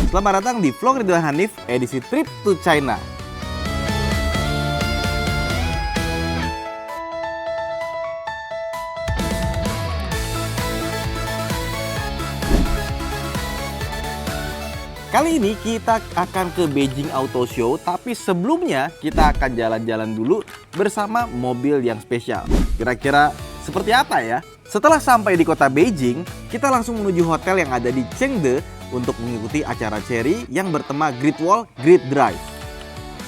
Selamat datang di vlog Ridwan Hanif edisi Trip to China. Kali ini kita akan ke Beijing Auto Show, tapi sebelumnya kita akan jalan-jalan dulu bersama mobil yang spesial. Kira-kira seperti apa ya? Setelah sampai di kota Beijing, kita langsung menuju hotel yang ada di Chengde untuk mengikuti acara Chery yang bertema Great Wall Great Drive.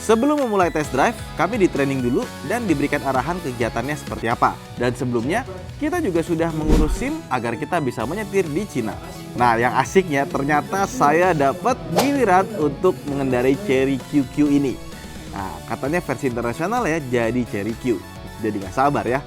Sebelum memulai test drive, kami di training dulu dan diberikan arahan kegiatannya seperti apa. Dan sebelumnya, kita juga sudah mengurus SIM agar kita bisa menyetir di Cina. Nah, yang asiknya ternyata saya dapat giliran untuk mengendarai Chery QQ ini. Nah, katanya versi internasional ya, jadi Chery Q. Jadi nggak sabar ya.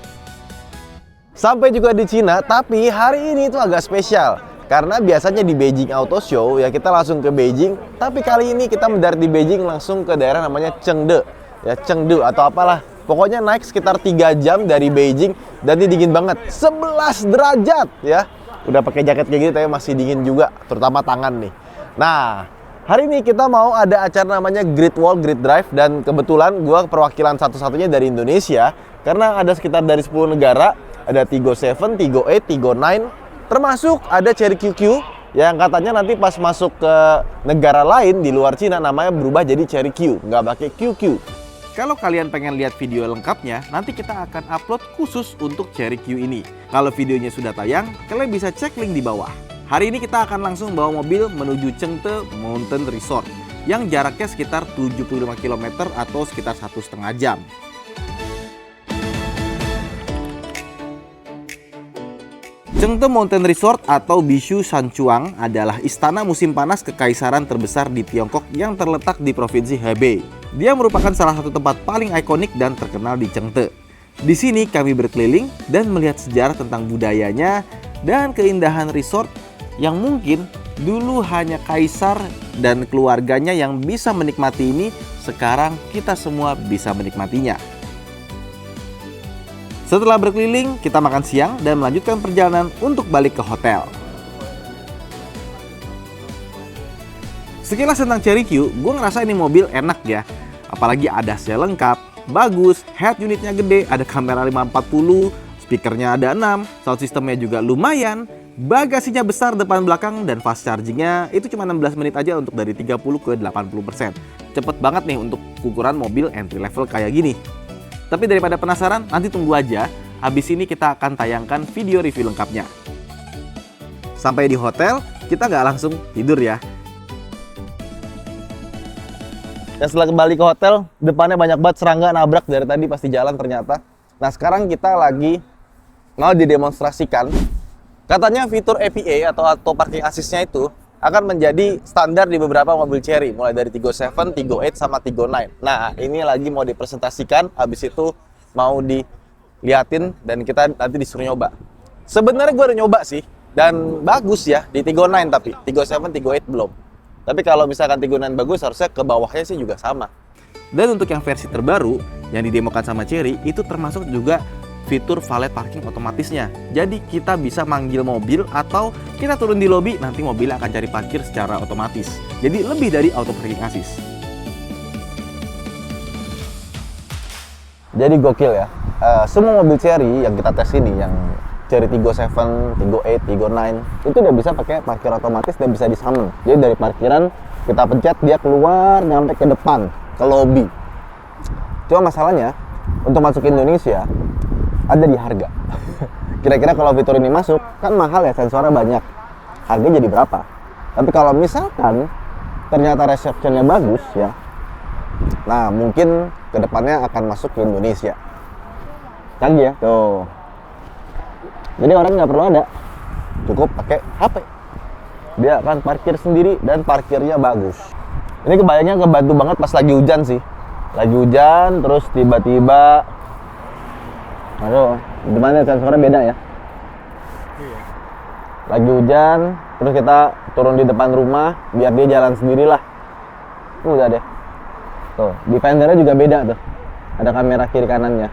Sampai juga di Cina, tapi hari ini itu agak spesial. Karena biasanya di Beijing Auto Show ya kita langsung ke Beijing, tapi kali ini kita mendarat di Beijing langsung ke daerah namanya Chengde. Ya, Chengde atau apalah. Pokoknya naik sekitar 3 jam dari Beijing dan ini dingin banget. 11 derajat ya. Udah pakai jaket kayak gini tapi masih dingin juga, terutama tangan nih. Nah, hari ini kita mau ada acara namanya Great Wall Great Drive dan kebetulan gua perwakilan satu-satunya dari Indonesia karena ada sekitar dari 10 negara, ada Tigo 7, Tigo 8, Tigo 9. Termasuk ada Chery QQ yang katanya nanti pas masuk ke negara lain di luar Cina namanya berubah jadi Chery Q, nggak pakai QQ. Kalau kalian pengen lihat video lengkapnya, nanti kita akan upload khusus untuk Chery Q ini. Kalau videonya sudah tayang, kalian bisa cek link di bawah. Hari ini kita akan langsung bawa mobil menuju Chengde Mountain Resort yang jaraknya sekitar 75 km atau sekitar 1,5 jam. Chengde Mountain Resort atau Bishu Sanchuang adalah istana musim panas kekaisaran terbesar di Tiongkok yang terletak di provinsi Hebei. Dia merupakan salah satu tempat paling ikonik dan terkenal di Chengde. Di sini kami berkeliling dan melihat sejarah tentang budayanya dan keindahan resort yang mungkin dulu hanya kaisar dan keluarganya yang bisa menikmati ini, sekarang kita semua bisa menikmatinya. Setelah berkeliling, kita makan siang dan melanjutkan perjalanan untuk balik ke hotel. Sekilas tentang Chery Q, gue ngerasa ini mobil enak ya. Apalagi ADAS-nya lengkap, bagus, head unitnya gede, ada kamera 540, speakernya ada 6, sound systemnya juga lumayan, bagasinya besar depan belakang, dan fast chargingnya itu cuma 16 menit aja untuk dari 30 ke 80%. Cepet banget nih untuk ukuran mobil entry level kayak gini. Tapi daripada penasaran, nanti tunggu aja. Habis ini kita akan tayangkan video review lengkapnya. Sampai di hotel, kita nggak langsung tidur ya. Dan setelah kembali ke hotel, depannya banyak banget serangga nabrak dari tadi pasti jalan ternyata. Nah sekarang kita lagi mau didemonstrasikan. Katanya fitur APA atau auto parking assist-nya itu akan menjadi standar di beberapa mobil Chery, mulai dari Tigo 7, Tigo 8, sama Tigo 9. Nah, ini lagi mau dipresentasikan, habis itu mau diliatin, dan kita nanti disuruh nyoba. Sebenarnya gue udah nyoba sih, dan bagus ya, di Tigo 9 tapi, Tigo 7, Tigo 8 belum. Tapi kalau misalkan Tigo 9 bagus, harusnya ke bawahnya sih juga sama. Dan untuk yang versi terbaru, yang didemokan sama Chery, itu termasuk juga fitur valet parking otomatisnya. Jadi kita bisa manggil mobil atau kita turun di lobi, nanti mobil akan cari parkir secara otomatis. Jadi lebih dari auto parking assist. Jadi gokil ya. Semua mobil Chery yang kita tes ini, yang Chery Tigo 7, Tigo 8, Tigo 9, itu udah bisa pakai parkir otomatis dan bisa di-summon. Jadi dari parkiran kita pencet, dia keluar nyampe ke depan, ke lobi. Cuma masalahnya untuk masuk ke Indonesia ada di harga. Kira-kira kalau fitur ini masuk, kan mahal ya, sensornya banyak. Harganya jadi berapa? Tapi kalau misalkan ternyata receptionnya bagus ya, nah mungkin kedepannya akan masuk ke Indonesia. Canggih ya, tuh. Jadi orang nggak perlu ada, cukup pakai HP. Dia akan parkir sendiri dan parkirnya bagus. Ini kebayangnya kebantu banget pas lagi hujan sih. Lagi hujan, terus tiba-tiba aduh, gimana sensornya beda ya? Iya. Lagi hujan, terus kita turun di depan rumah, biar dia jalan sendirilah. Udah deh. Tuh, defendernya juga beda tuh. Ada kamera kiri kanannya.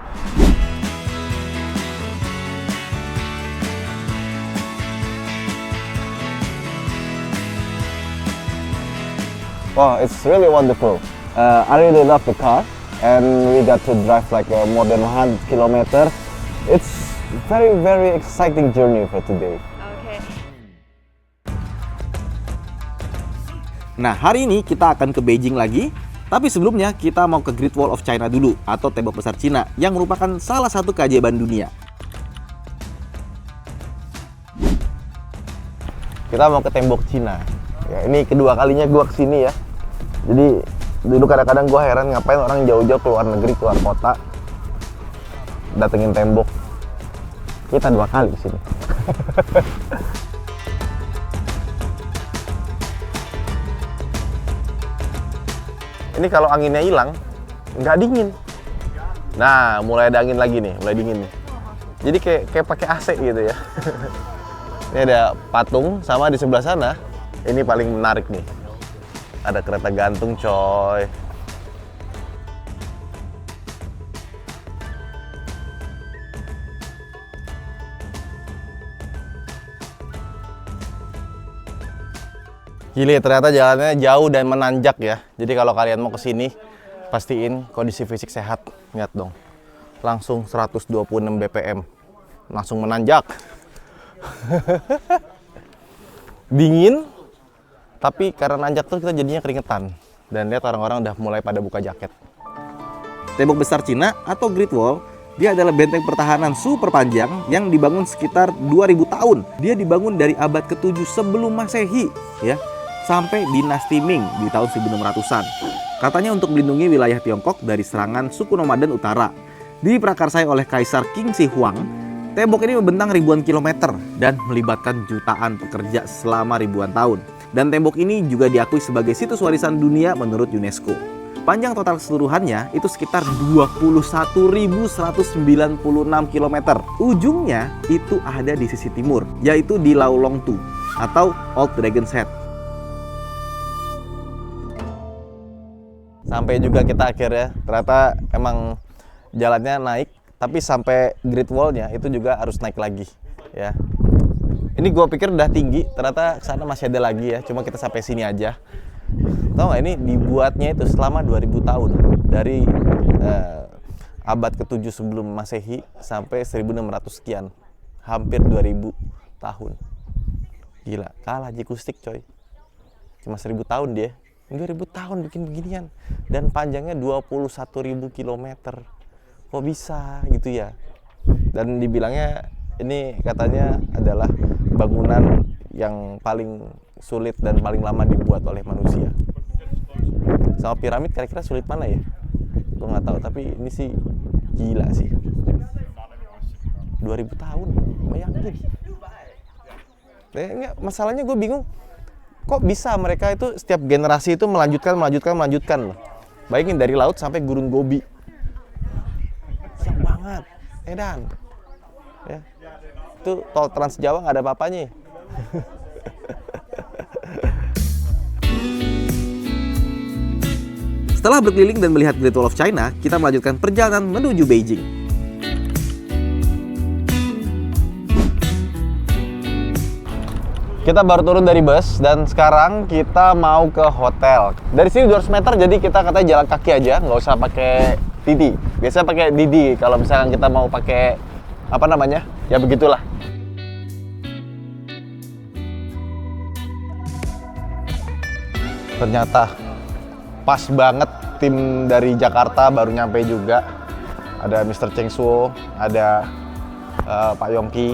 Wow, it's really wonderful. I really love the car, and we got to drive like more than 100 kilometers. It's very exciting journey for today. Okay. Nah, hari ini kita akan ke Beijing lagi. Tapi sebelumnya kita mau ke Great Wall of China dulu, atau Tembok Besar Cina, yang merupakan salah satu keajaiban dunia. Kita mau ke Tembok Cina. Ya, ini kedua kalinya gua kesini ya. Jadi dulu kadang-kadang gua heran ngapain orang jauh-jauh keluar negeri, keluar kota, datengin tembok. Kita 2 kali kesini. Ini kalau anginnya hilang, nggak dingin. Nah, mulai ada angin lagi nih, mulai dingin nih. Jadi kayak pakai AC gitu ya. Ini ada patung, sama di sebelah sana. Ini paling menarik nih. Ada kereta gantung, coy. Gile, ternyata jalannya jauh dan menanjak ya. Jadi kalau kalian mau kesini, pastiin kondisi fisik sehat. Lihat dong, langsung 126 BPM, langsung menanjak. Dingin, tapi karena nanjak tuh kita jadinya keringetan. Dan lihat orang-orang udah mulai pada buka jaket. Tembok Besar Cina atau Great Wall, dia adalah benteng pertahanan super panjang yang dibangun sekitar 2000 tahun. Dia dibangun dari abad ke-7 sebelum Masehi ya, sampai dinasti Ming di tahun 1600-an. Katanya untuk melindungi wilayah Tiongkok dari serangan suku nomaden utara. Diprakarsai oleh Kaisar Qing Shi Huang, tembok ini membentang ribuan kilometer dan melibatkan jutaan pekerja selama ribuan tahun. Dan tembok ini juga diakui sebagai situs warisan dunia menurut UNESCO. Panjang total keseluruhannya itu sekitar 21.196 km. Ujungnya itu ada di sisi timur, yaitu di Laolongtu atau Old Dragon's Head. Sampai juga kita akhirnya, ternyata emang jalannya naik, tapi sampai Great Wall-nya itu juga harus naik lagi ya. Ini gue pikir udah tinggi, ternyata kesana masih ada lagi ya, cuma kita sampai sini aja. Tahu nggak, ini dibuatnya itu selama 2000 tahun, dari abad ke-7 sebelum Masehi sampai 1600 sekian, hampir 2000 tahun. Gila, kalah Jikustik coy, cuma 1000 tahun dia. 2000 tahun bikin beginian, dan panjangnya 21.000 km. Kok bisa gitu ya? Dan dibilangnya ini katanya adalah bangunan yang paling sulit dan paling lama dibuat oleh manusia. Sama piramid kira-kira sulit mana ya? Gue nggak tahu, tapi ini sih gila sih. 2000 tahun, bayangin. Enggak, masalahnya gue bingung. Kok bisa mereka itu setiap generasi itu melanjutkan loh. Bayangin dari laut sampai Gurun Gobi. Siap banget, edan. Ya. Itu tol Trans Jawa nggak ada apa-apanya. Setelah berkeliling dan melihat Great Wall of China, kita melanjutkan perjalanan menuju Beijing. Kita baru turun dari bus dan sekarang kita mau ke hotel. Dari sini 200 meter, jadi kita katanya jalan kaki aja, nggak usah pakai Didi. Biasanya pakai Didi kalau misalkan kita mau pakai apa namanya, ya begitulah. Ternyata pas banget, tim dari Jakarta baru nyampe juga. Ada Mr. Cheng Suo, ada Pak Yongki,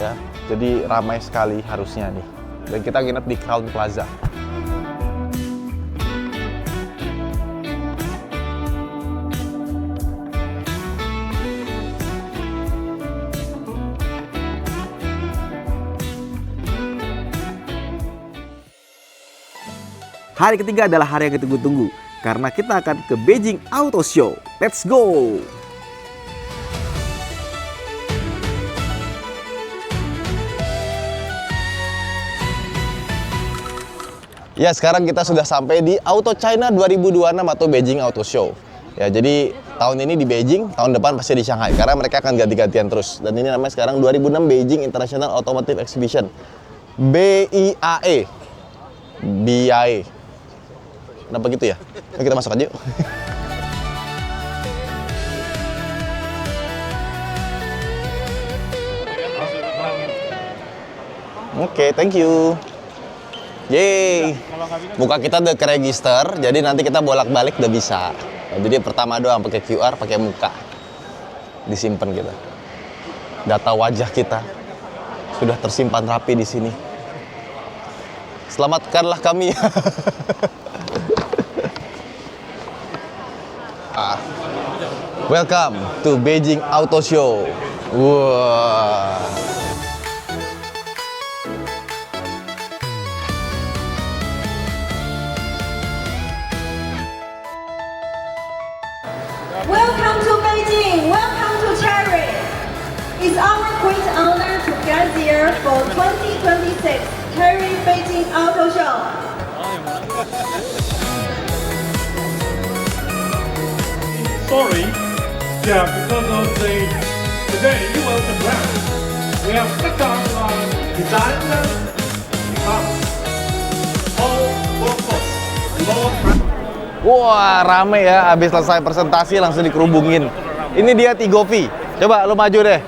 ya. Jadi ramai sekali harusnya nih. Dan kita nginep di Crown Plaza. Hari ketiga adalah hari yang ditunggu-tunggu, karena kita akan ke Beijing Auto Show. Let's go! Ya, sekarang kita sudah sampai di Auto China 2026 atau Beijing Auto Show. Ya, jadi tahun ini di Beijing, tahun depan pasti di Shanghai, karena mereka akan ganti-gantian terus. Dan ini namanya sekarang 2006 Beijing International Automotive Exhibition, BIAE. BIAE. Kenapa gitu ya? Yuk kita masuk aja yuk. Oke, thank you. Yeay. Muka kita udah ke register, jadi nanti kita bolak-balik udah bisa. Jadi pertama doang pakai QR, pakai muka. Disimpan kita. Data wajah kita sudah tersimpan rapi di sini. Selamatkanlah kami. Welcome to Beijing Auto Show. Wah. Welcome to Beijing. Welcome to Cherry. It's our great honor to get here for 2026 Cherry Beijing Auto Show. Sorry, yeah, because of today you will the brand. We have stuck on design all workforce, all Wah, rame ya. Habis selesai presentasi langsung dikerubungin. Ini dia Tigo V. Coba lu maju deh.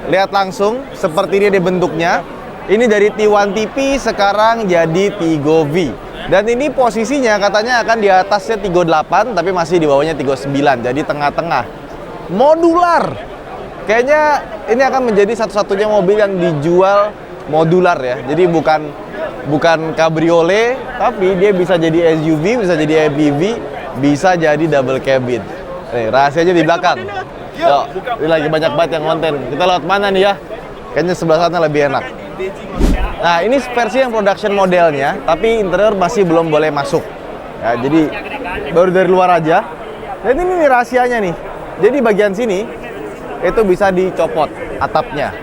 Lihat langsung seperti ini dia bentuknya. Ini dari T1 TP sekarang jadi Tigo V. Dan ini posisinya katanya akan di atasnya Tigo 8 tapi masih di bawahnya Tigo 9. Jadi tengah-tengah. Modular. Kayaknya ini akan menjadi satu-satunya mobil yang dijual modular ya. Jadi bukan cabriolet, tapi dia bisa jadi SUV, bisa jadi MPV, bisa jadi double cabin. Nih, rahasianya di belakang. Yuk, ini lagi banyak banget yang konten. Kita lewat mana nih ya? Kayaknya sebelah sana lebih enak. Nah, ini versi yang production modelnya, tapi interior masih belum boleh masuk. Ya, jadi baru dari luar aja. Dan ini nih rahasianya nih. Jadi bagian sini itu bisa dicopot atapnya.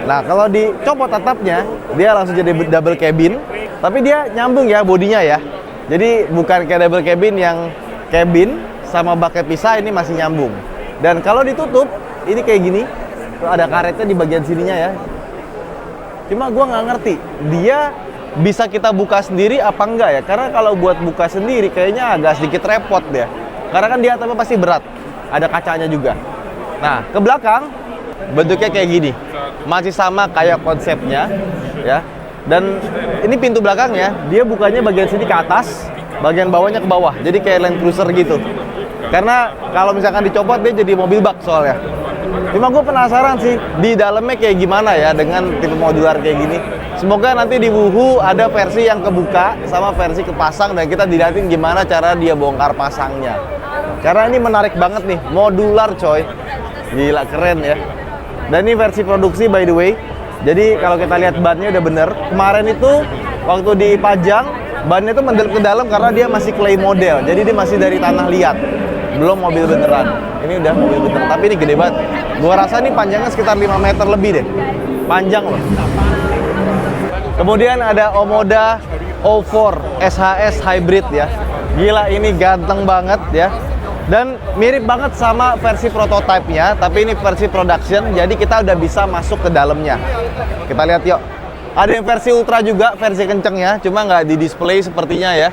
Nah, kalau dicopot atapnya, dia langsung jadi double cabin. Tapi dia nyambung ya bodinya ya. Jadi bukan kayak double cabin yang cabin sama baknya pisah, ini masih nyambung. Dan kalau ditutup, ini kayak gini. Tuh ada karetnya di bagian sininya ya. Cuma gua nggak ngerti, dia bisa kita buka sendiri apa enggak ya? Karena kalau buat buka sendiri kayaknya agak sedikit repot deh. Karena kan dia atapnya pasti berat. Ada kacanya juga. Nah, ke belakang bentuknya kayak gini. Masih sama kayak konsepnya ya. Dan ini pintu belakangnya, dia bukanya bagian sini ke atas, bagian bawahnya ke bawah. Jadi kayak Land Cruiser gitu. Karena kalau misalkan dicopot dia jadi mobil bak soalnya. Cuma gue penasaran sih di dalamnya kayak gimana ya dengan tipe modular kayak gini. Semoga nanti di Wuhu ada versi yang kebuka sama versi kepasang dan kita dilihatin gimana cara dia bongkar pasangnya. Karena ini menarik banget nih, modular coy. Gila, keren ya. Dan ini versi produksi by the way. Jadi kalau kita lihat bannya udah bener. Kemarin itu waktu dipajang, bannya itu mendelep ke dalam karena dia masih clay model. Jadi dia masih dari tanah liat. Belum mobil beneran. Ini udah mobil beneran, tapi ini gede banget. Gua rasa ini panjangnya sekitar 5 meter lebih deh. Panjang loh. Kemudian ada Omoda O4 SHS Hybrid ya. Gila, ini ganteng banget ya. Dan mirip banget sama versi prototipe-nya, tapi ini versi production, jadi kita udah bisa masuk ke dalamnya. Kita lihat yuk. Ada yang versi ultra juga, versi kencengnya, cuma nggak di display sepertinya ya.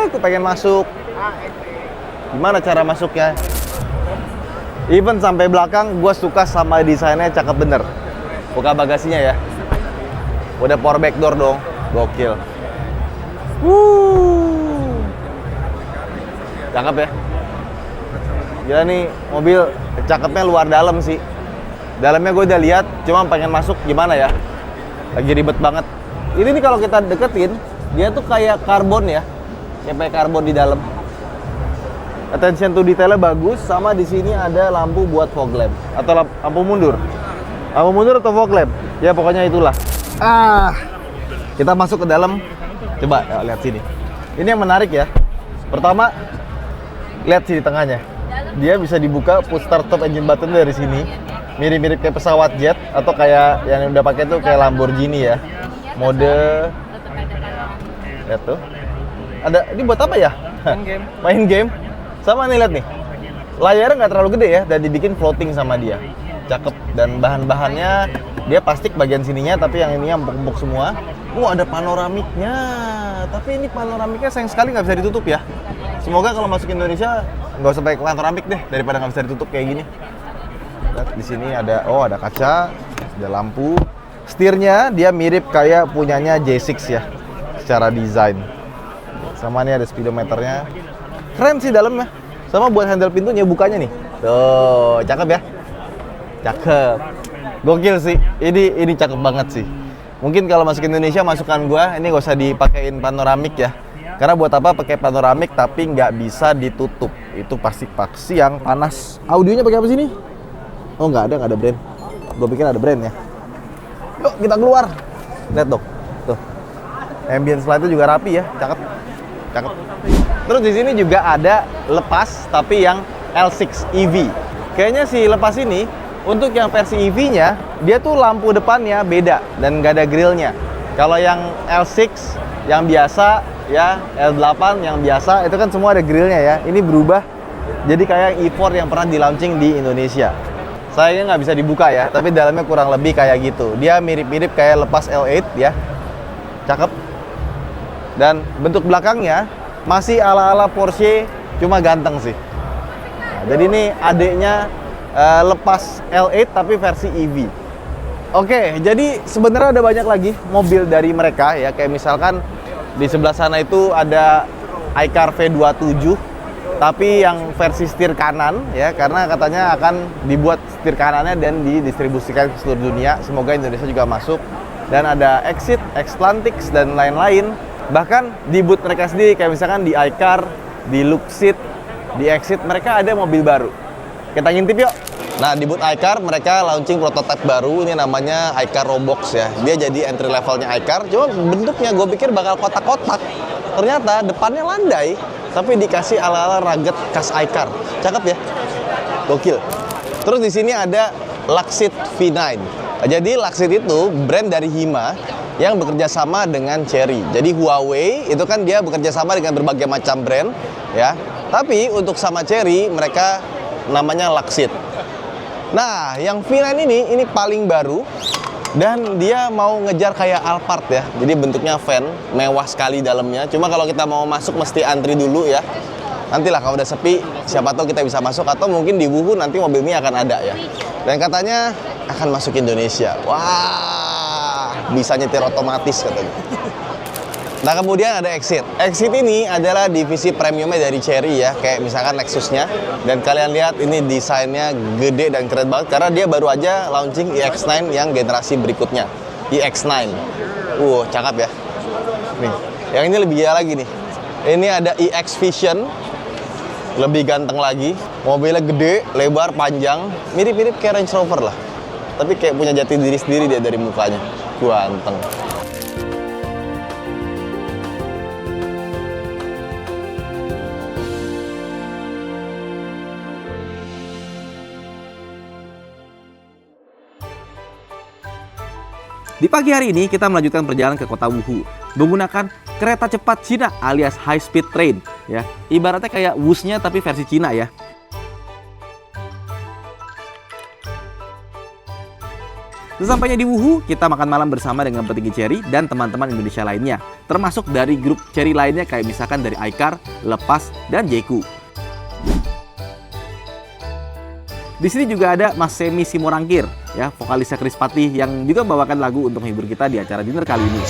Aku pengen masuk. Gimana cara masuknya? Even sampai belakang, gue suka sama desainnya, cakep bener. Buka bagasinya ya. Udah power back door dong, gokil. Cakep ya. Gila nih, mobil cakepnya luar dalam sih. Dalamnya gue udah lihat, cuma pengen masuk gimana ya. Lagi ribet banget. Ini nih kalau kita deketin, dia tuh kayak karbon ya. Kayak karbon di dalam. Attention to detailnya bagus, sama di sini ada lampu buat fog lamp atau lampu mundur. Lampu mundur atau fog lamp? Ya pokoknya itulah. Kita masuk ke dalam. Coba ya, lihat sini. Ini yang menarik ya. Pertama, lihat sih di tengahnya. Dia bisa dibuka push start top engine button dari sini. Mirip-mirip kayak pesawat jet atau kayak yang udah pakai tuh kayak Lamborghini ya. Mode lihat tuh. Ada ini buat apa ya? Main game. Main game. Sama nih lihat nih. Layarnya nggak terlalu gede ya dan dibikin floating sama dia. cakep. Dan bahan-bahannya dia plastik bagian sininya, tapi yang ininya empuk-empuk semua. Ada panoramiknya. Tapi ini panoramiknya sayang sekali nggak bisa ditutup ya. Semoga kalau masuk Indonesia nggak usah pakai panoramik deh, daripada nggak bisa ditutup kayak gini. Lihat, di sini ada kaca, ada lampu. Setirnya dia mirip kayak punyanya J6 ya, secara desain. Sama nih ada speedometernya. Keren sih dalamnya. Sama buat handle pintunya bukanya nih. Tuh, cakep ya. Cakep. Gokil sih. Ini cakep banget sih. Mungkin kalau masuk Indonesia masukan gua ini gak usah dipakein panoramik ya. Karena buat apa pakai panoramik tapi nggak bisa ditutup. Itu pasti yang panas. Audionya pakai apa sih nih? Oh, nggak ada brand. Gua pikir ada brand ya. Yuk kita keluar. Lihat dong. Tuh. Ambience light-nya juga rapi ya. Cakep. Terus di sini juga ada lepas tapi yang L6 EV. Kayaknya si lepas ini untuk yang versi EV-nya dia tuh lampu depannya beda dan nggak ada grillnya. Kalau yang L6 yang biasa ya, L8 yang biasa itu kan semua ada grillnya ya. Ini berubah jadi kayak E4 yang pernah di launching di Indonesia. Sayangnya nggak bisa dibuka ya, tapi dalamnya kurang lebih kayak gitu. Dia mirip-mirip kayak lepas L8 ya. Cakep. Dan bentuk belakangnya masih ala-ala Porsche, cuma ganteng sih. Nah, jadi ini adeknya lepas L8 tapi versi EV. Oke, jadi sebenarnya ada banyak lagi mobil dari mereka ya. Kayak misalkan di sebelah sana itu ada iCar V27, tapi yang versi setir kanan ya, karena katanya akan dibuat setir kanannya dan didistribusikan ke seluruh dunia. Semoga Indonesia juga masuk. Dan ada Exit, Xplantix dan lain-lain. Bahkan di booth mereka sendiri kayak misalkan di iCar, di Luxit, di Exit mereka ada mobil baru. Kita ngintip yuk. Nah, di booth iCar mereka launching prototipe baru, ini namanya iCar Robox ya. Dia jadi entry levelnya iCar, cuma bentuknya gue pikir bakal kotak-kotak. Ternyata depannya landai, tapi dikasih ala-ala rugged khas iCar. Cakep ya? Gokil. Terus di sini ada Luxit V9. Jadi Luxit itu brand dari Hima yang bekerja sama dengan Chery. Jadi Huawei itu kan dia bekerja sama dengan berbagai macam brand ya. Tapi untuk sama Chery mereka namanya Luxit. Nah, yang V9 ini paling baru dan dia mau ngejar kayak Alphard ya. Jadi bentuknya van, mewah sekali dalamnya. Cuma kalau kita mau masuk mesti antri dulu ya. Nantilah kalau udah sepi, siapa tahu kita bisa masuk atau mungkin di Wuhu nanti mobil ini akan ada ya. Dan katanya akan masuk Indonesia. Wah, bisa nyetir otomatis katanya. Nah, kemudian ada Exit. Exit ini adalah divisi premiumnya dari Chery ya, kayak misalkan Lexusnya. Dan kalian lihat ini desainnya gede dan keren banget karena dia baru aja launching iX9 yang generasi berikutnya, iX9. Cakep ya. Nih, yang ini lebih gila lagi nih. Ini ada iX Vision, lebih ganteng lagi. Mobilnya gede, lebar, panjang, mirip-mirip kayak Range Rover lah. Tapi kayak punya jati diri sendiri dia dari mukanya. Ganteng. Di pagi hari ini kita melanjutkan perjalanan ke kota Wuhu menggunakan kereta cepat Cina alias high speed train ya. Ibaratnya kayak Wus-nya tapi versi Cina ya. Sesampainya di Wuhu, kita makan malam bersama dengan petinggi Chery dan teman-teman Indonesia lainnya, termasuk dari grup Chery lainnya kayak misalkan dari iCar, Lepas, dan Jeku. Di sini juga ada Mas Semi Simorangkir, ya, vokalisnya Chris Patih yang juga membawakan lagu untuk menghibur kita di acara dinner kali ini.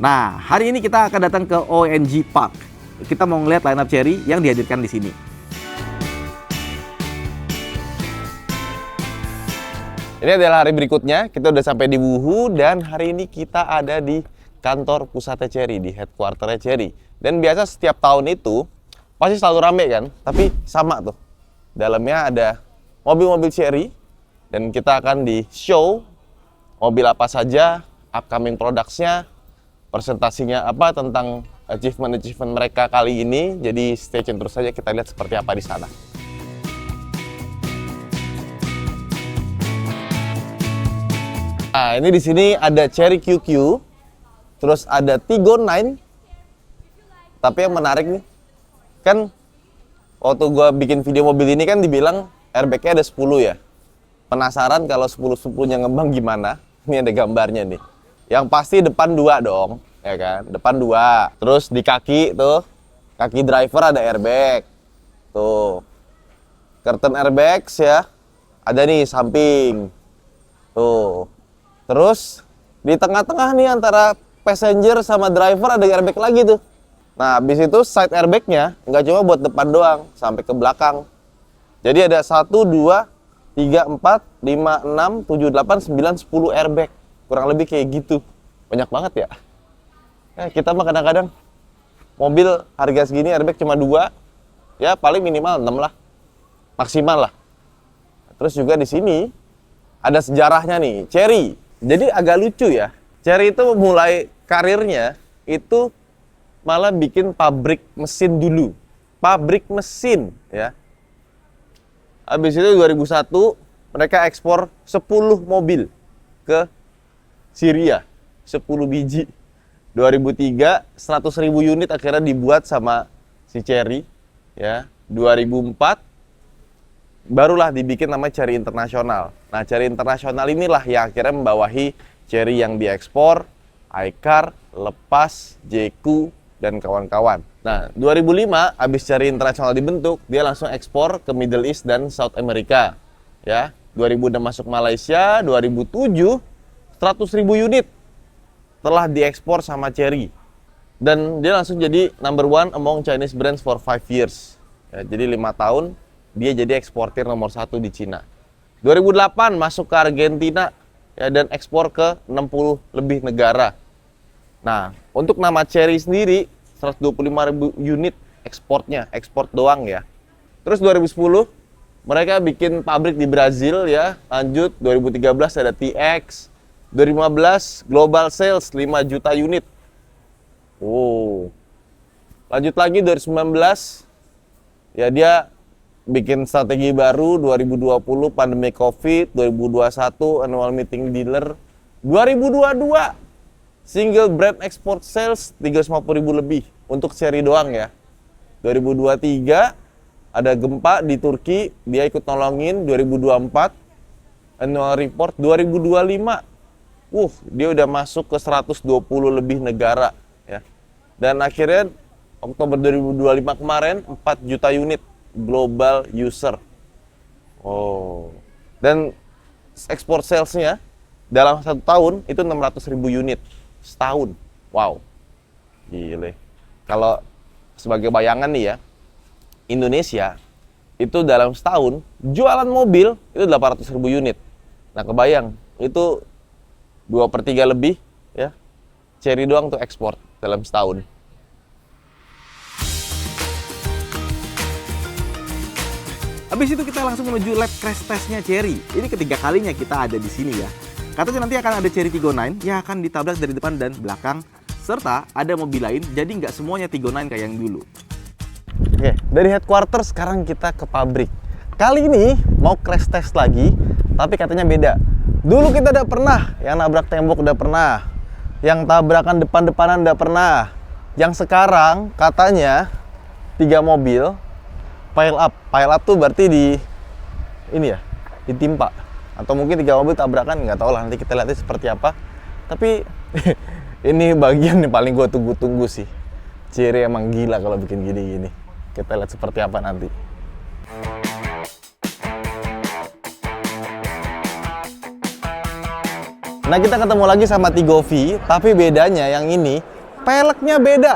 Nah, hari ini kita akan datang ke ONG Park. Kita mau ngeliat line up Chery yang dihadirkan di sini. Ini adalah hari berikutnya, kita udah sampai di Wuhu dan hari ini kita ada di kantor pusatnya Chery, di headquarternya Chery. Dan biasa setiap tahun itu pasti selalu rame kan, tapi sama tuh. Dalamnya ada mobil-mobil Chery dan kita akan di show mobil apa saja, upcoming products-nya, presentasinya apa tentang achievement mereka kali ini. Jadi stay tune terus saja, kita lihat seperti apa di sana. Nah, ini di sini ada Chery QQ, terus ada Tiggo 9. Tapi yang menarik nih, kan waktu gua bikin video mobil ini kan dibilang airbag-nya ada 10 ya. Penasaran kalau 10-10-nya ngembang gimana? Ini ada gambarnya nih. Yang pasti depan 2 dong, ya kan? Depan 2. Terus di kaki tuh, kaki driver ada airbag. Tuh. Curtain airbags ya. Ada nih samping. Tuh. Terus di tengah-tengah nih antara passenger sama driver ada airbag lagi tuh. Nah, habis itu side airbag-nya nggak cuma buat depan doang, sampai ke belakang. Jadi ada 1, 2, 3, 4, 5, 6, 7, 8, 9, 10 airbag. Kurang lebih kayak gitu. Banyak banget ya. Kita mah kadang-kadang mobil harga segini airbag cuma 2. Ya paling minimal 6 lah. Maksimal lah. Terus juga di sini ada sejarahnya nih, Chery. Jadi agak lucu ya. Chery itu mulai karirnya itu malah bikin pabrik mesin dulu. Pabrik mesin ya. Habis itu 2001 mereka ekspor 10 mobil ke Syria. 10 biji. 2003 100.000 unit akhirnya dibuat sama si Chery ya. 2004 barulah dibikin nama Chery International. Nah, Chery International inilah yang akhirnya membawahi Chery yang diekspor, iCar, Lepas, JQ, dan kawan-kawan. Nah, 2005 habis Chery International dibentuk, dia langsung ekspor ke Middle East dan South America. Ya, 2006 masuk Malaysia, 2007 100.000 unit telah diekspor sama Chery. Dan dia langsung jadi number 1 among Chinese brands for 5 years. Ya, jadi 5 tahun dia jadi eksportir nomor 1 di Cina. 2008 masuk ke Argentina ya, dan ekspor ke 60 lebih negara. Nah, untuk nama Chery sendiri 125.000 unit ekspornya, ekspor doang ya. Terus 2010 mereka bikin pabrik di Brazil ya. Lanjut 2013 ada TX. 2015 global sales 5 juta unit. Oh. Lanjut lagi 2019 ya, dia bikin strategi baru. 2020 pandemi Covid, 2021 annual meeting dealer, 2022 single brand export sales 350.000 lebih untuk Chery doang ya. 2023 ada gempa di Turki, dia ikut nolongin. 2024 annual report. 2025 dia udah masuk ke 120 lebih negara ya. Dan akhirnya Oktober 2025 kemarin 4 juta unit global user. Oh. Dan export salesnya dalam 1 tahun itu 600.000 unit setahun. Wow. Gile. Kalau sebagai bayangan nih ya, Indonesia itu dalam setahun jualan mobil itu 800.000 unit. Nah, kebayang itu 2/3 lebih ya. Chery doang tuh ekspor dalam setahun. Habis itu kita langsung menuju lab crash testnya Chery. Ini ketiga kalinya kita ada di sini ya. Katanya nanti akan ada Chery Tiggo 9 yang akan ditabrak dari depan dan belakang, serta ada mobil lain, jadi nggak semuanya Tiggo 9 kayak yang dulu. Oke, dari headquarters sekarang kita ke pabrik. Kali ini mau crash test lagi, tapi katanya beda. Dulu kita udah pernah, yang nabrak tembok udah pernah, yang tabrakan depan-depanan udah pernah. Yang sekarang katanya 3 mobil pile up. Pile up tuh berarti ini ya, ditimpa. Atau mungkin 3 mobil tabrakan, nggak tahu lah, nanti kita lihatnya seperti apa. Tapi ini bagian yang paling gue tunggu-tunggu sih. Chery emang gila kalau bikin gini-gini. Kita lihat seperti apa nanti. Nah, kita ketemu lagi sama Tiggo V, tapi bedanya yang ini peleknya beda.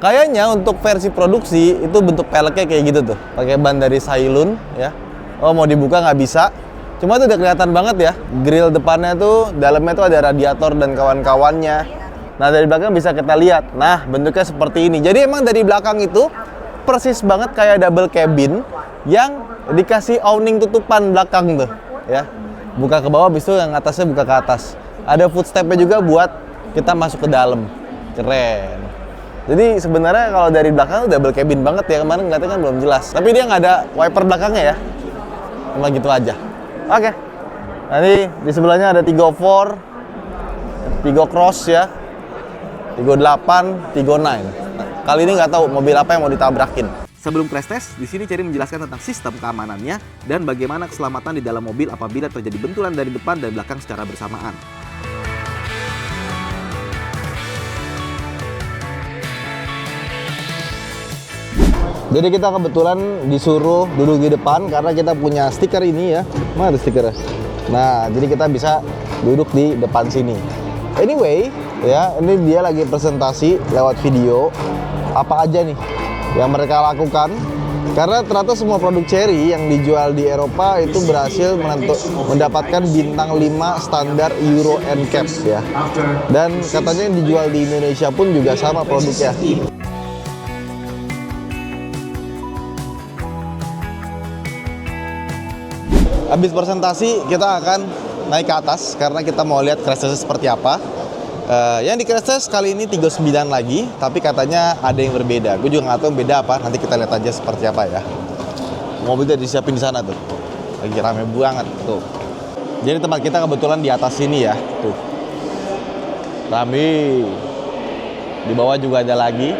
Kayaknya untuk versi produksi itu bentuk peleknya kayak gitu tuh, pakai ban dari Sailun ya. Oh, mau dibuka nggak bisa. Cuma tuh udah kelihatan banget ya, grill depannya tuh, dalamnya tuh ada radiator dan kawan-kawannya. Nah, dari belakang bisa kita lihat. Nah, bentuknya seperti ini. Jadi emang dari belakang itu persis banget kayak double cabin yang dikasih awning tutupan belakang tuh, ya. Buka ke bawah, habis itu yang atasnya buka ke atas. Ada footstep-nya juga buat kita masuk ke dalam. Keren. Jadi sebenarnya kalau dari belakang tuh double cabin banget ya. Kemarin ngeliatnya kan belum jelas. Tapi dia nggak ada wiper belakangnya ya. Cuma gitu aja. Oke. Nanti di sebelahnya ada Tiggo 4, Tiggo Cross ya, Tiggo 8, Tiggo 9. Nah, kali ini nggak tahu mobil apa yang mau ditabrakin. Sebelum crash test, di sini Cherry menjelaskan tentang sistem keamanannya dan bagaimana keselamatan di dalam mobil apabila terjadi benturan dari depan dan belakang secara bersamaan. Jadi kita kebetulan disuruh duduk di depan karena kita punya stiker ini ya. Mana ada stikernya? Nah, jadi kita bisa duduk di depan sini. Anyway, ya ini dia lagi presentasi lewat video apa aja nih yang mereka lakukan. Karena ternyata semua produk Cherry yang dijual di Eropa itu berhasil mendapatkan bintang 5 standar Euro NCAP ya. Dan katanya yang dijual di Indonesia pun juga sama produknya. Habis presentasi kita akan naik ke atas karena kita mau lihat crash test seperti apa. Yang di crash test kali ini Tiggo 9 lagi, tapi katanya ada yang berbeda. Gue juga nggak tahu beda apa, nanti kita lihat aja seperti apa ya. Mobilnya disiapin di sana tuh, lagi rame banget tuh. Jadi tempat kita kebetulan di atas sini ya, tuh. Rame. Di bawah juga ada lagi.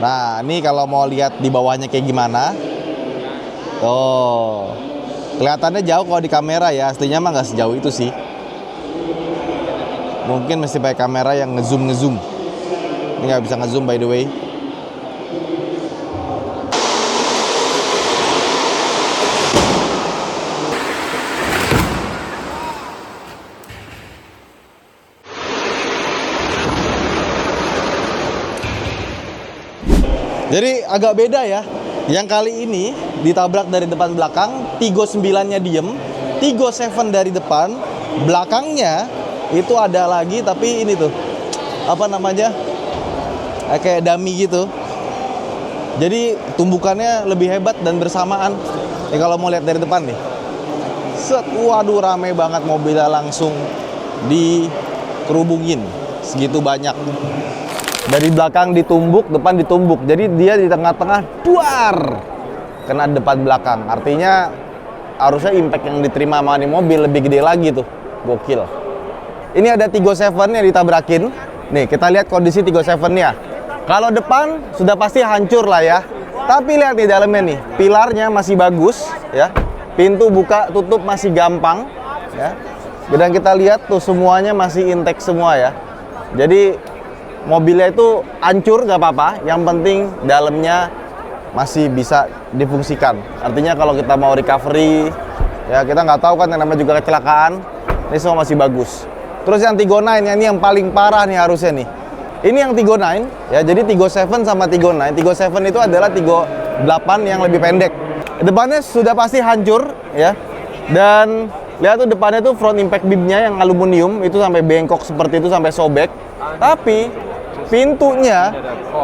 Nah, ini kalau mau lihat di bawahnya kayak gimana, tuh. Kelihatannya jauh kalau di kamera ya, aslinya mah nggak sejauh itu sih. Mungkin mesti pakai kamera yang ngezoom. Ini nggak bisa ngezoom by the way. Jadi agak beda ya. Yang kali ini ditabrak dari depan belakang, Tiggo 9-nya diem, Tiggo 7 dari depan, belakangnya itu ada lagi tapi ini tuh, apa namanya, kayak dummy gitu. Jadi tumbukannya lebih hebat dan bersamaan. Kalau mau lihat dari depan nih, set, waduh rame banget mobilnya langsung dikerubungin, segitu banyak. Dari belakang ditumbuk, depan ditumbuk. Jadi dia di tengah-tengah, duar, kena depan belakang. Artinya harusnya impact yang diterima sama ini mobil lebih gede lagi tuh. Gokil. Ini ada Tiggo 7 yang ditabrakin. Nih, kita lihat kondisi Tiggo 7-nya. Kalau depan sudah pasti hancur lah ya. Tapi lihat di dalamnya nih, pilarnya masih bagus ya. Pintu buka tutup masih gampang ya. Dan kita lihat tuh semuanya masih intact semua ya. Jadi mobilnya itu hancur nggak apa-apa, yang penting dalamnya masih bisa difungsikan. Artinya kalau kita mau recovery, ya kita nggak tahu kan yang namanya juga kecelakaan, ini semua masih bagus. Terus yang Tiggo 9, ini yang paling parah nih harusnya nih. Ini yang Tiggo 9, ya jadi Tiggo 7 sama Tiggo 9. Tiggo 7 itu adalah Tiggo 8 yang lebih pendek. Depannya sudah pasti hancur, ya. Dan lihat tuh depannya tuh front impact beam-nya yang aluminium, itu sampai bengkok seperti itu, sampai sobek. Tapi pintunya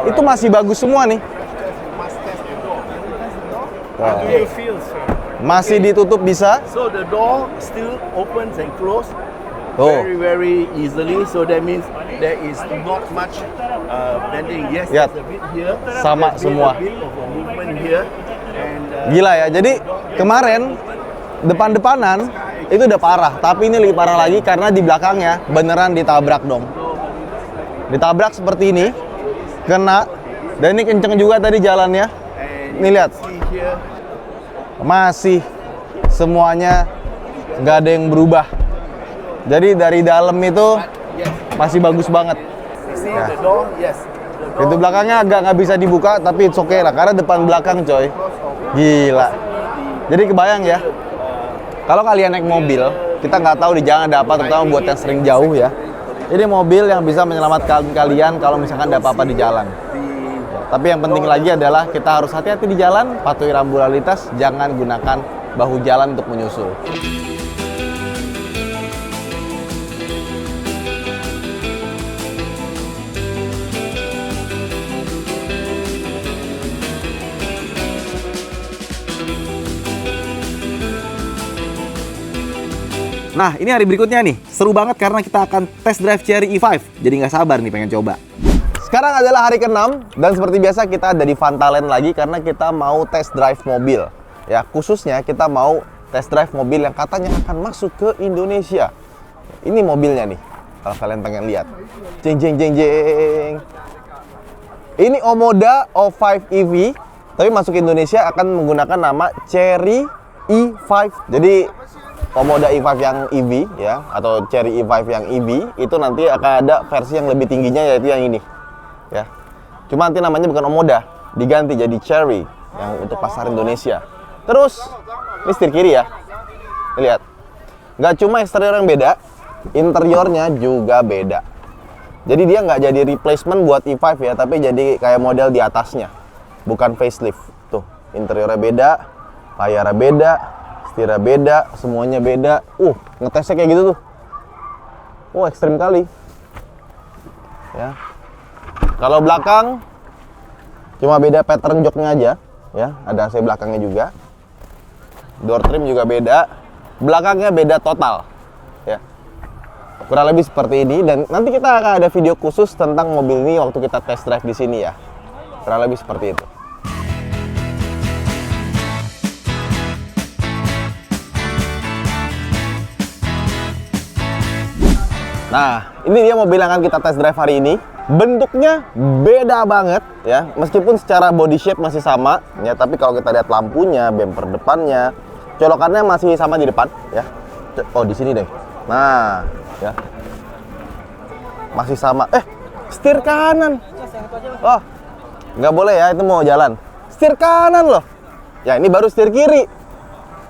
itu masih bagus semua nih. How do you feel, sir? Masih ditutup bisa. So the door still opens and closes Oh. very easily. So that means there is not much bending. Yes, Lihat. there's a bit here. Sama There's semua. A bit of a movement here. And Gila ya. Jadi kemarin depan-depanan itu udah parah, tapi ini lebih parah lagi karena di belakangnya beneran ditabrak dong. Ditabrak seperti ini, kena, dan ini kenceng juga tadi jalannya. Nih lihat, see here. masih semuanya nggak ada yang berubah. Jadi dari dalam itu masih bagus banget. You see Yeah. the door? Yes. The door. Pintu belakangnya agak nggak bisa dibuka, tapi it's okay lah, karena depan belakang coy. Gila. Jadi kebayang ya, kalau kalian naik mobil, kita nggak tahu di jalan ada apa, terutama buat yang sering jauh ya. Ini mobil yang bisa menyelamatkan kalian kalau misalkan ada apa-apa di jalan. Tapi yang penting lagi adalah kita harus hati-hati di jalan, patuhi rambu lalu lintas, jangan gunakan bahu jalan untuk menyusul. Nah, ini hari berikutnya nih. Seru banget karena kita akan test drive Chery E5. Jadi nggak sabar nih pengen coba. Sekarang adalah hari ke-6 dan seperti biasa kita ada di Fantalen lagi karena kita mau test drive mobil. Ya, khususnya kita mau test drive mobil yang katanya akan masuk ke Indonesia. Ini mobilnya nih. Kalau kalian pengen lihat. Jeng jeng jeng jeng. Ini Omoda O5 EV, tapi masuk Indonesia akan menggunakan nama Chery E5. Jadi Omoda E5 yang EV ya, atau Chery E5 yang EV itu nanti akan ada versi yang lebih tingginya, yaitu yang ini ya. Cuma nanti namanya bukan Omoda, diganti jadi Chery yang untuk pasar Indonesia. Terus ini setir kiri ya, lihat, nggak cuma eksterior yang beda, interiornya juga beda. Jadi dia nggak jadi replacement buat E5 ya, tapi jadi kayak model di atasnya, bukan facelift. Tuh, interiornya beda, layarnya beda, setirnya beda, semuanya beda. Ngetesnya kayak gitu tuh. Ekstrim kali. Ya. Kalau belakang cuma beda pattern joknya aja, ya. Ada AC belakangnya juga. Door trim juga beda. Belakangnya beda total. Ya. Kurang lebih seperti ini, dan nanti kita akan ada video khusus tentang mobil ini waktu kita test drive di sini ya. Kurang lebih seperti itu. Nah, ini dia mobil yang akan kita test drive hari ini. Bentuknya beda banget ya, meskipun secara body shape masih sama ya, tapi kalau kita lihat lampunya, bumper depannya, colokannya masih sama di depan ya. Oh, di sini deh. Nah, ya. Masih sama. Setir kanan. Oh, nggak boleh ya, itu mau jalan. Setir kanan loh. Ya, ini baru setir kiri.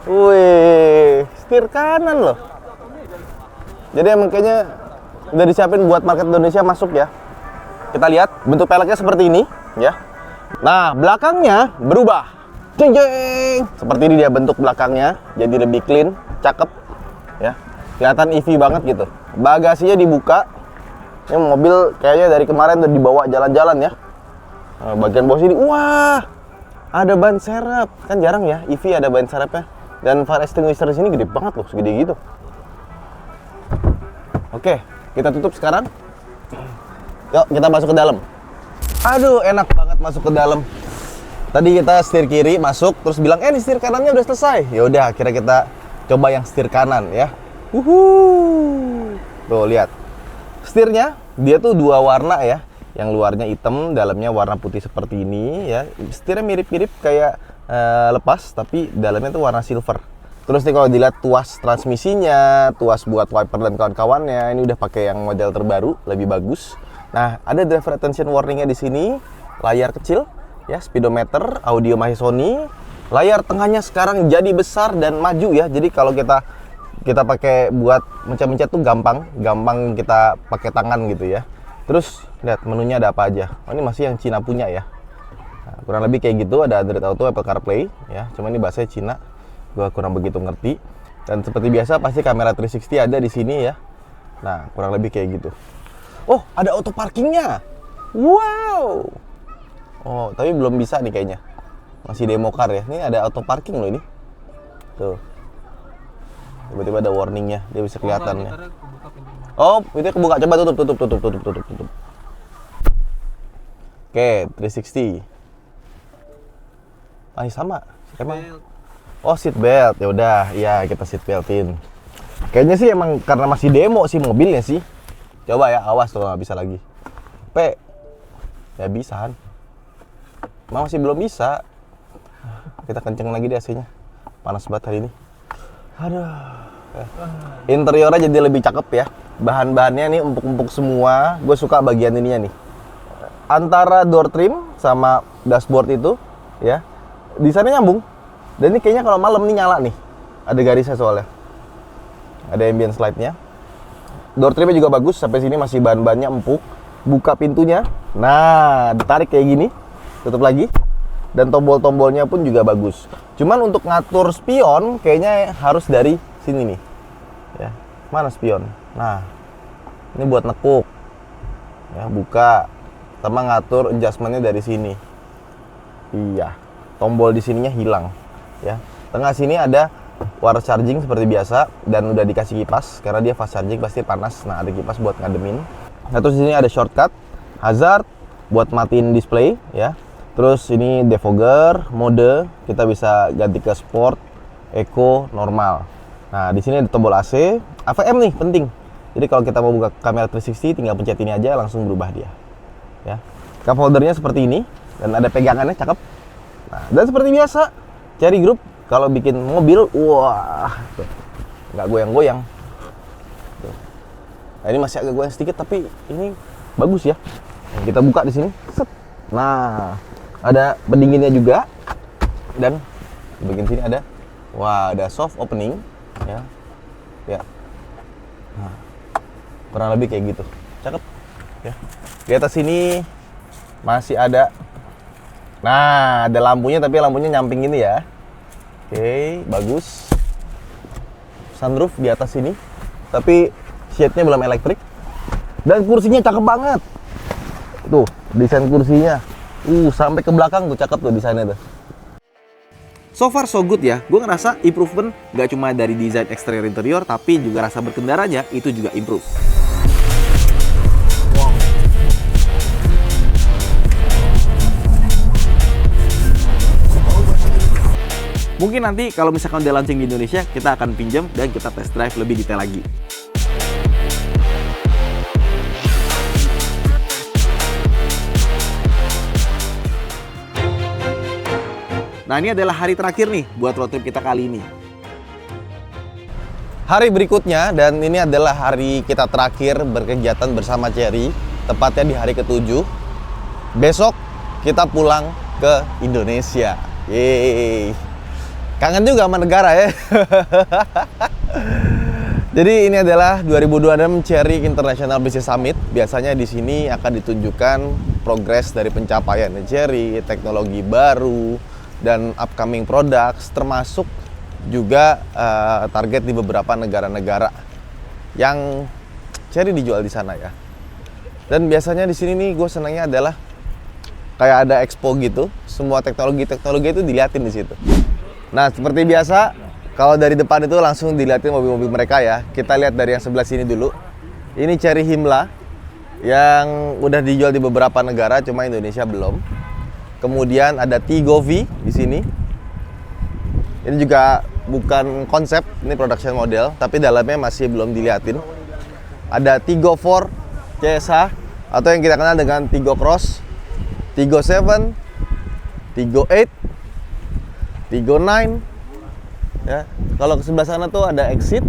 Wih, setir kanan loh. Jadi emang kayaknya udah disiapin buat market Indonesia masuk ya. Kita lihat bentuk peleknya seperti ini ya. Nah, belakangnya berubah. Jeng jeng. Seperti ini dia bentuk belakangnya, jadi lebih clean, cakep ya. Kelihatan EV banget gitu. Bagasinya dibuka. Ini mobil kayaknya dari kemarin udah dibawa jalan-jalan ya. Nah, bagian bawah sini, wah, ada ban serep. Kan jarang ya EV ada ban serepnya. Dan fire extinguisher di sini gede banget loh, segede gitu. Oke, kita tutup sekarang. Yuk, kita masuk ke dalam. Aduh, enak banget masuk ke dalam. Tadi kita setir kiri masuk, terus bilang, ini setir kanannya udah selesai. Ya udah, akhirnya kita coba yang setir kanan ya. Tuh, lihat. Setirnya, dia tuh dua warna ya. Yang luarnya hitam, dalamnya warna putih seperti ini ya. Setirnya mirip-mirip kayak lepas, tapi dalamnya tuh warna silver. Terus nih kalau dilihat tuas transmisinya, tuas buat wiper dan kawan-kawannya, ini udah pakai yang model terbaru, lebih bagus. Nah, ada driver attention warningnya di sini, layar kecil, ya, speedometer, audio masih Sony, layar tengahnya sekarang jadi besar dan maju ya. Jadi kalau kita pakai buat mencet-mencet tuh gampang kita pakai tangan gitu ya. Terus lihat menunya ada apa aja. Oh, ini masih yang Cina punya ya. Nah, kurang lebih kayak gitu, ada Android Auto, Apple CarPlay ya. Cuma ini bahasanya Cina, gua kurang begitu ngerti. Dan seperti biasa pasti kamera 360 ada di sini ya. Nah, kurang lebih kayak gitu. Oh, ada auto parkingnya. Wow. Oh, tapi belum bisa nih kayaknya. Masih demo car ya. Ini ada auto parking loh ini. Tuh. Tiba-tiba ada warningnya, dia bisa kelihatan ya. Oh, itu kebuka. Coba tutup. Oke, 360. Masih sama. Emang. Oh, seat belt. Ya udah, ya kita seat beltin. Kayaknya sih emang karena masih demo sih mobilnya sih. Coba ya, awas tuh nggak bisa lagi. Ya bisa kan. Masih belum bisa. Kita kenceng lagi deh AC-nya. Panas banget hari ini. Aduh. Interiornya jadi lebih cakep ya. Bahan-bahannya nih empuk-empuk semua. Gue suka bagian ininya nih. Antara door trim sama dashboard itu ya, desainnya nyambung. Dan ini kayaknya kalau malam nih nyala nih. Ada garisnya soalnya. Ada ambient slide-nya. Door trimnya juga bagus, sampai sini masih bahan-bahannya empuk. Buka pintunya, nah ditarik kayak gini, tutup lagi. Dan tombol-tombolnya pun juga bagus. Cuman untuk ngatur spion, kayaknya harus dari sini nih. Ya, mana spion? Nah, ini buat nekuk. Ya, buka. Sama ngatur adjustment-nya dari sini. Iya, tombol di sininya hilang. Ya, tengah sini ada wireless charging seperti biasa, dan udah dikasih kipas karena dia fast charging pasti panas. Nah, ada kipas buat ngademin. Nah, terus di sini ada shortcut, hazard buat matiin display ya. Terus ini defogger, mode kita bisa ganti ke sport, eco, normal. Nah, di sini ada tombol AC, AVM nih penting. Jadi kalau kita mau buka kamera 360 tinggal pencet ini aja langsung berubah dia. Ya. Cup holdernya seperti ini dan ada pegangannya, cakep. Nah, dan seperti biasa, Cherry Group kalau bikin mobil, wah, tuh, nggak goyang-goyang. Tuh. Nah, ini masih agak goyang sedikit tapi ini bagus ya. Nah, kita buka di sini. Set. Nah, ada pendinginnya juga dan di bagian sini ada, wah, ada soft opening ya. Ya. Nah, kurang lebih kayak gitu, cakep ya. Di atas sini masih ada, nah, ada lampunya tapi lampunya nyamping ini ya. Oke, bagus. Sunroof di atas sini tapi shade-nya belum elektrik dan kursinya cakep banget tuh, desain kursinya sampai ke belakang tuh, cakep tuh desainnya tuh. So far so good ya, gue ngerasa improvement gak cuma dari desain eksterior interior, tapi juga rasa berkendaranya itu juga improve. Mungkin nanti kalau misalkan udah launching di Indonesia, kita akan pinjam dan kita test drive lebih detail lagi. Nah, ini adalah hari terakhir nih buat road trip kita kali ini. Hari berikutnya, dan ini adalah hari kita terakhir berkegiatan bersama Cherry, tepatnya di hari ke-7. Besok kita pulang ke Indonesia. Yeay. Kangen juga sama negara ya. Jadi ini adalah 2026 Cherry International Business Summit. Biasanya di sini akan ditunjukkan progres dari pencapaian Cherry, teknologi baru, dan upcoming products, termasuk juga target di beberapa negara-negara yang Cherry dijual di sana ya. Dan biasanya di sini nih gue senangnya adalah kayak ada expo gitu, semua teknologi itu diliatin di situ. Nah, seperti biasa, kalau dari depan itu langsung dilihatin mobil-mobil mereka ya. Kita lihat dari yang sebelah sini dulu. Ini Cherry Himla yang udah dijual di beberapa negara, cuma Indonesia belum. Kemudian ada Tigo V di sini. Ini juga bukan konsep, ini production model, tapi dalamnya masih belum dilihatin. Ada Tigo 4 CSH atau yang kita kenal dengan Tigo Cross, Tigo 7, Tigo 8, Tigo 9 ya. Kalau ke sebelah sana tuh ada Exit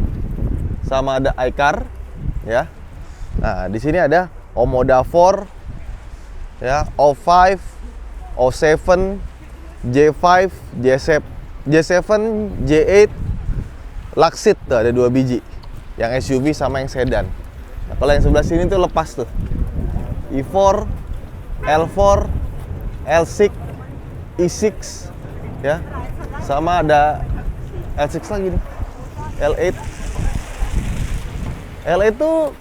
sama ada iCar ya. Nah, di sini ada Omoda 4 ya, O5, O7, J5, J7, J8, Luxit tuh ada 2 biji. Yang SUV sama yang sedan. Nah, kalau yang sebelah sini tuh lepas tuh. E4, L4, L6, E6 ya. Sama ada L6 lagi nih, L8. L8 tuh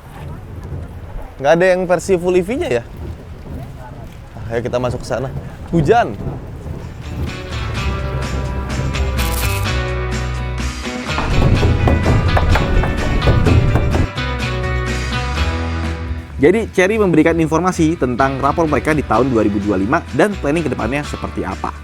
nggak ada yang versi full EV-nya ya. Nah, ayo kita masuk ke sana. Hujan. Jadi Cherry memberikan informasi tentang rapor mereka di tahun 2025 dan planning kedepannya seperti apa.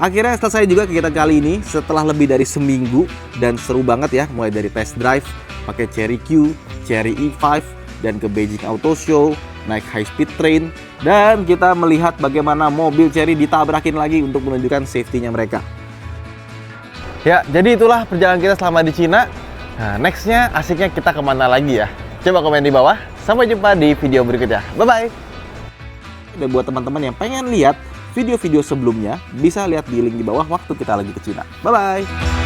Akhirnya selesai juga kegiatan kali ini setelah lebih dari seminggu dan seru banget ya, mulai dari test drive pakai Cherry Q, Cherry E5 dan ke Beijing Auto Show, naik high speed train dan kita melihat bagaimana mobil Cherry ditabrakin lagi untuk menunjukkan safety-nya mereka. Ya, jadi itulah perjalanan kita selama di Cina. Nah, nextnya asiknya kita kemana lagi ya? Coba komen di bawah. Sampai jumpa di video berikutnya. Bye-bye! Dan buat teman-teman yang pengen lihat video-video sebelumnya, bisa lihat di link di bawah waktu kita lagi ke Cina. Bye-bye!